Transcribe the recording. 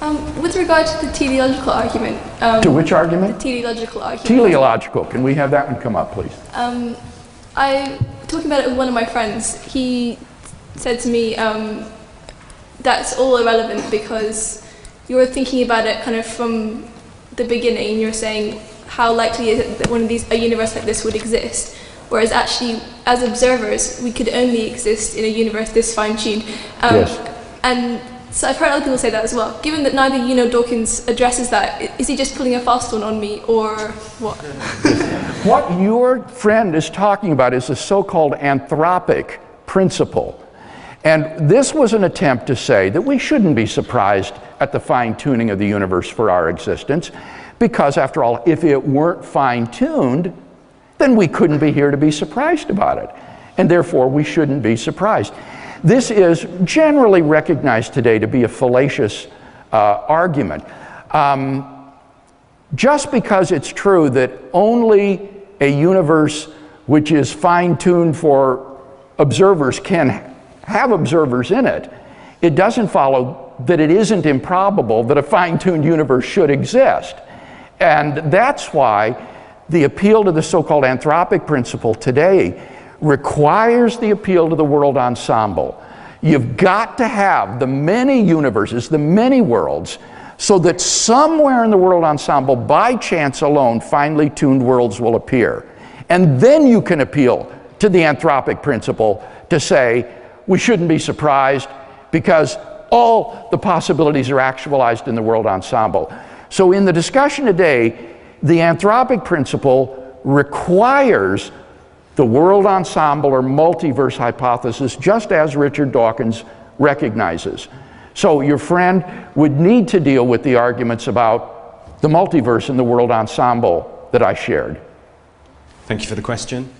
With regard to the teleological argument. To which argument? The teleological argument. Teleological. Can we have that one come up, please? Talking about it with one of my friends, he said to me, that's all irrelevant because you're thinking about it kind of from the beginning. You're saying how likely is it that a universe like this would exist, whereas actually, as observers, we could only exist in a universe this fine-tuned. Yes. And so I've heard other people say that as well. Given that neither you nor Dawkins addresses that, is he just pulling a fast one on me, or what? What your friend is talking about is the so-called anthropic principle. And this was an attempt to say that we shouldn't be surprised at the fine-tuning of the universe for our existence, because after all, if it weren't fine-tuned, then we couldn't be here to be surprised about it. And therefore, we shouldn't be surprised. This is generally recognized today to be a fallacious argument. Just because it's true that only a universe which is fine-tuned for observers can have observers in it, it doesn't follow that it isn't improbable that a fine-tuned universe should exist. And that's why the appeal to the so-called anthropic principle today requires the appeal to the world ensemble. You've got to have the many universes, the many worlds, so that somewhere in the world ensemble, by chance alone, finely tuned worlds will appear. And then you can appeal to the anthropic principle to say, we shouldn't be surprised because all the possibilities are actualized in the world ensemble. So in the discussion today, the anthropic principle requires the world ensemble or multiverse hypothesis, just as Richard Dawkins recognizes. So your friend would need to deal with the arguments about the multiverse and the world ensemble that I shared. Thank you for the question.